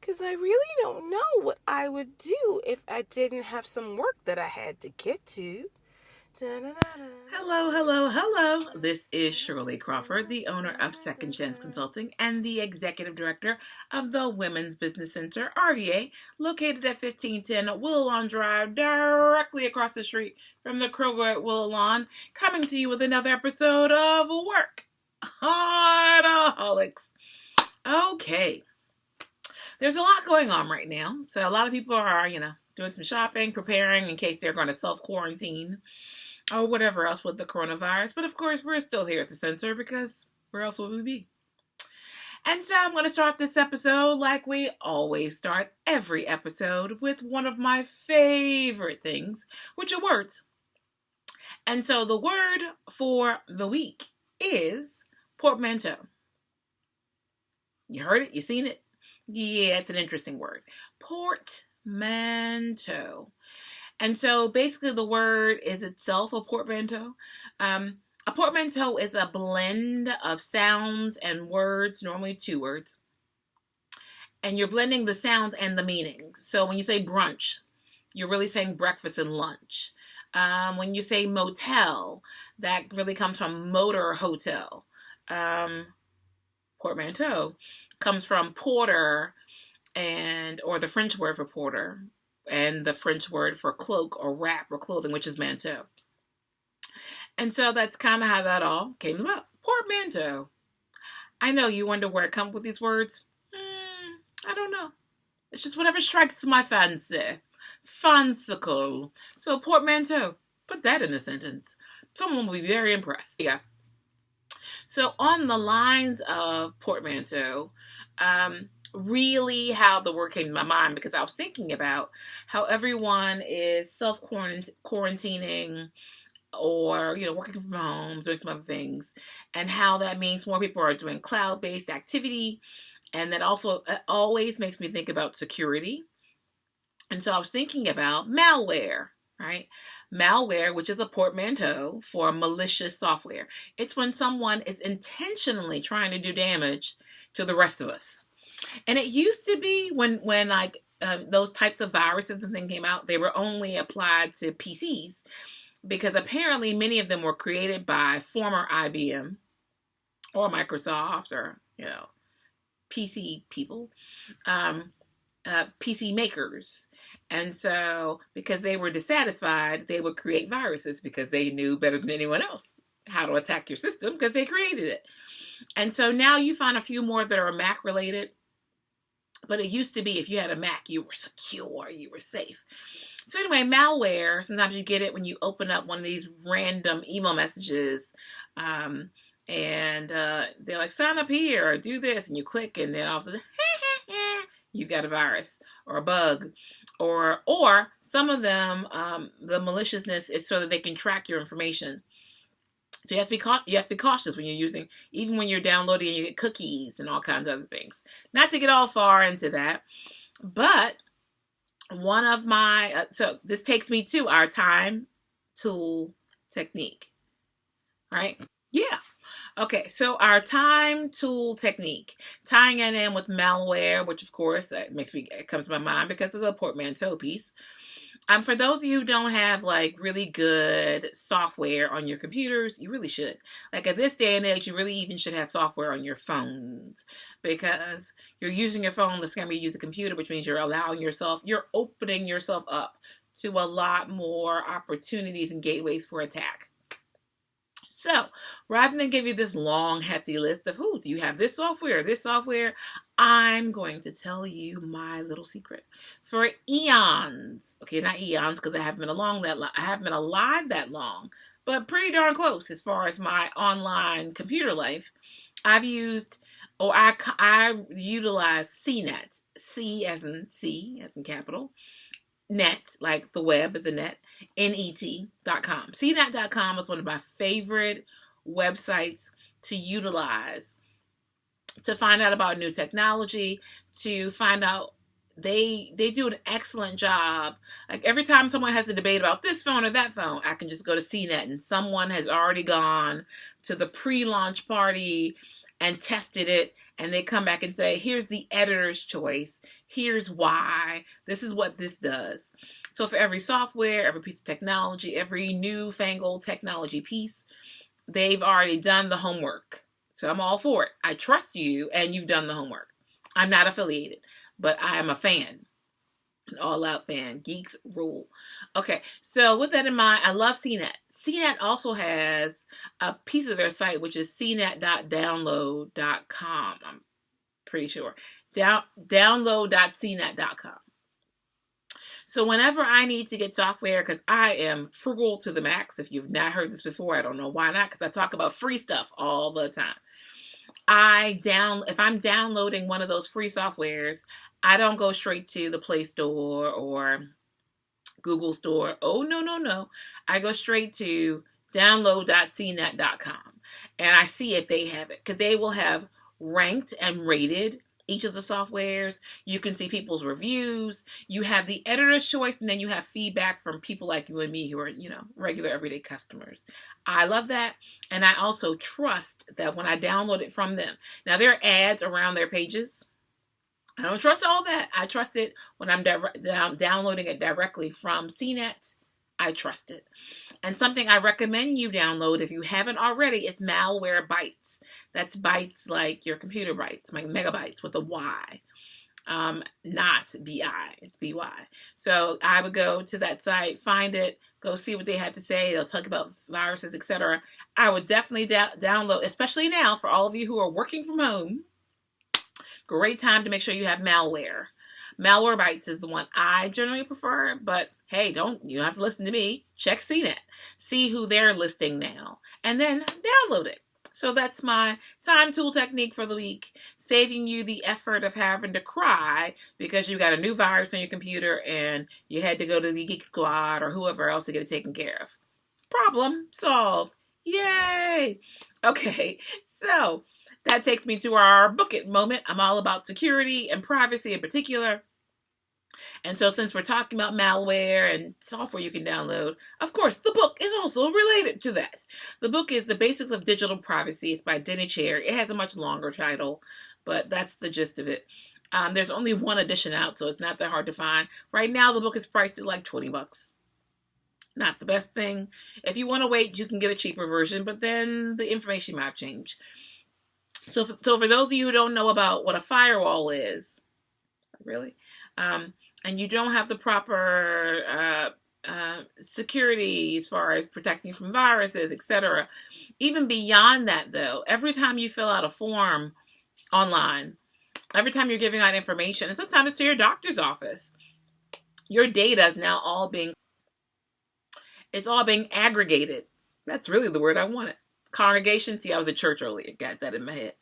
because I really don't know what I would do if I didn't have some work that I had to get to. Hello, hello, hello. This is Shirley Crawford, the owner of Second Chance Consulting and the executive director of the Women's Business Center, RVA, located at 1510 Willalon Drive, directly across the street from the Kroger at Willalon, coming to you with another episode of Work Hardaholics. Okay, there's a lot going on right now, so a lot of people are, doing some shopping, preparing in case they're going to self-quarantine or whatever else with the coronavirus. But of course, we're still here at the center because where else would we be? And so I'm going to start this episode like we always start every episode with one of my favorite things, which are words. And so the word for the week is portmanteau. You heard it? You seen it? Yeah, it's an interesting word. Portmanteau. And so basically the word is itself a portmanteau. A portmanteau is a blend of sounds and words, normally two words. And you're blending the sounds and the meaning. So when you say brunch, you're really saying breakfast and lunch. When you say motel, that really comes from motor hotel. Portmanteau comes from porter or the French word for porter, and the French word for cloak or wrap or clothing, which is manteau. And so that's kind of how that all came about. Portmanteau. I know you wonder where it comes with these words. I don't know. It's just whatever strikes my fancy. Fanciful. So portmanteau. Put that in a sentence. Someone will be very impressed. Yeah. So on the lines of portmanteau, really how the word came to my mind, because I was thinking about how everyone is self-quarantining or, working from home, doing some other things, and how that means more people are doing cloud-based activity. And that also always makes me think about security. And so I was thinking about malware, right? Malware, which is a portmanteau for malicious software. It's when someone is intentionally trying to do damage to the rest of us. And it used to be when those types of viruses and things came out, they were only applied to PCs, because apparently many of them were created by former IBM or Microsoft or, PC people, PC makers. And so because they were dissatisfied, they would create viruses because they knew better than anyone else how to attack your system because they created it. And so now you find a few more that are Mac related. But it used to be if you had a Mac, you were secure, you were safe. So anyway, malware, sometimes you get it when you open up one of these random email messages, and they're like, sign up here, or do this, and you click, and then all of a sudden, you got a virus or a bug, or some of them, the maliciousness is so that they can track your information. So you have to be cautious when you're using, even when you're downloading and you get cookies and all kinds of other things. Not to get all far into that, but one of my, so this takes me to our time tool technique, right? Yeah. Okay, so our time tool technique, tying it in with malware, which of course it comes to my mind because of the portmanteau piece. For those of you who don't have really good software on your computers, you really should. At this day and age, you really even should have software on your phones, because you're using your phone the same way you use the computer, which means you're opening yourself up to a lot more opportunities and gateways for attack. So rather than give you this long, hefty list of, do you have this software, I'm going to tell you my little secret. For eons, okay, not eons because I haven't been alive that long, but pretty darn close as far as my online computer life, I've used, I utilize CNET, C as in capital, net, like the web is a net, net.com. CNET.com is one of my favorite websites to utilize to find out about new technology, to find out they do an excellent job. Every time someone has a debate about this phone or that phone, I can just go to CNET and someone has already gone to the pre-launch party and tested it, and they come back and say, here's the editor's choice, here's why, this is what this does. So for every software, every piece of technology, every newfangled technology piece, they've already done the homework. So I'm all for it. I trust you, and you've done the homework. I'm not affiliated, but I am a fan. An all-out fan. Geeks rule. Okay, so with that in mind, I love CNET. CNET also has a piece of their site, which is cnet.download.com. I'm pretty sure. Download.cnet.com. So whenever I need to get software, because I am frugal to the max. If you've not heard this before, I don't know why not, because I talk about free stuff all the time. If I'm downloading one of those free softwares, I don't go straight to the Play Store or Google Store. Oh, no. I go straight to download.cnet.com, and I see if they have it, because they will have ranked and rated each of the softwares. You can see people's reviews. You have the editor's choice, and then you have feedback from people like you and me who are, regular everyday customers. I love that. And I also trust that when I download it from them. Now, there are ads around their pages. I don't trust all that. I trust it when I'm downloading it directly from CNET. I trust it. And something I recommend you download if you haven't already is Malware Bytes. That's bytes like your computer bytes, like megabytes with a Y. Not B-I, it's B-Y. So I would go to that site, find it, go see what they have to say. They'll talk about viruses, etc. I would definitely download, especially now for all of you who are working from home. Great time to make sure you have malware. Malware Bytes is the one I generally prefer, but hey, you don't have to listen to me. Check CNET. See who they're listing now, and then download it. So that's my time tool technique for the week, saving you the effort of having to cry because you got a new virus on your computer and you had to go to the Geek Squad or whoever else to get it taken care of. Problem solved. Yay! Okay, so that takes me to our book it moment. I'm all about security and privacy in particular. And so since we're talking about malware and software you can download, of course, the book is also related to that. The book is The Basics of Digital Privacy. It's by WHA. It has a much longer title, but that's the gist of it. There's only one edition out, so it's not that hard to find. Right now, the book is priced at like $20. Not the best thing. If you want to wait, you can get a cheaper version, but then the information might change. So for those of you who don't know about what a firewall is, really, and you don't have the proper security as far as protecting you from viruses, etc. Even beyond that, though, every time you fill out a form online, every time you're giving out information, and sometimes it's to your doctor's office, your data is now all being aggregated. That's really the word I wanted. Congregation. See, I was at church earlier. Got that in my head.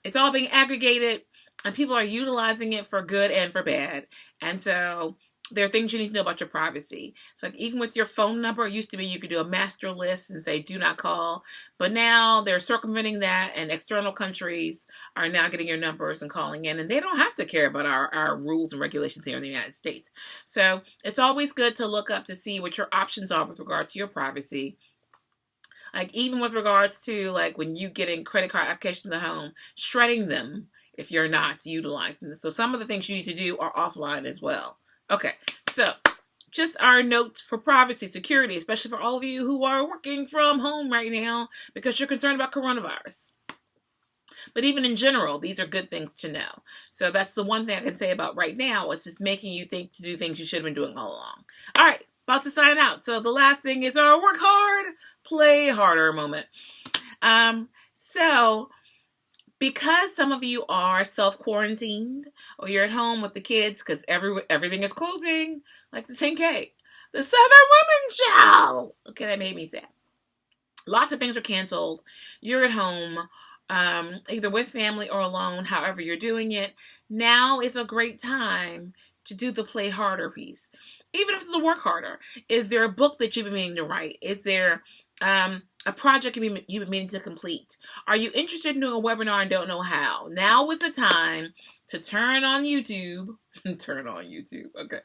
It's all being aggregated, and people are utilizing it for good and for bad. And so there are things you need to know about your privacy. So like even with your phone number, it used to be you could do a master list and say, do not call. But now they're circumventing that, and external countries are now getting your numbers and calling in. And they don't have to care about our rules and regulations here in the United States. So it's always good to look up to see what your options are with regard to your privacy. Like even with regards to like when you get in credit card applications at home, shredding them if you're not utilizing them. So some of the things you need to do are offline as well. Okay, so just our notes for privacy, security, especially for all of you who are working from home right now because you're concerned about coronavirus. But even in general, these are good things to know. So that's the one thing I can say about right now. It's just making you think to do things you should have been doing all along. All right, about to sign out. So the last thing is our work hard, play harder moment. So because some of you are self-quarantined or you're at home with the kids because everything is closing, like the 10K, the Southern Women's Show. Okay, that made me sad. Lots of things are canceled. You're at home, either with family or alone, however you're doing it. Now is a great time to do the play harder piece. Even if it's the work harder. Is there a book that you've been meaning to write? Is there a project you've been meaning to complete? Are you interested in doing a webinar and don't know how? Now is the time to turn on YouTube. Okay.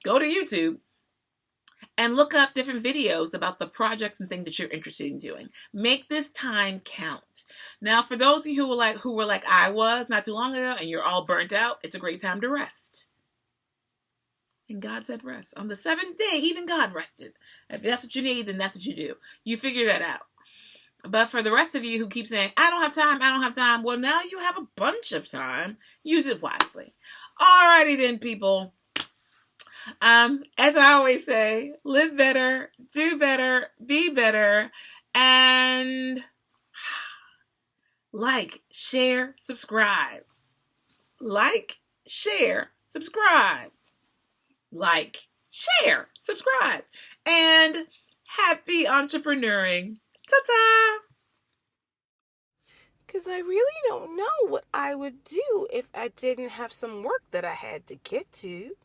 Go to YouTube and look up different videos about the projects and things that you're interested in doing. Make this time count. Now, for those of you who were like I was not too long ago and you're all burnt out, it's a great time to rest. And God said rest. On the seventh day, even God rested. If that's what you need, then that's what you do. You figure that out. But for the rest of you who keep saying, I don't have time, I don't have time, well, now you have a bunch of time. Use it wisely. Alrighty then, people. As I always say, live better, do better, be better, and like, share, subscribe. Like, share, subscribe. Like, share, subscribe. And happy entrepreneuring. Ta-ta! Because I really don't know what I would do if I didn't have some work that I had to get to.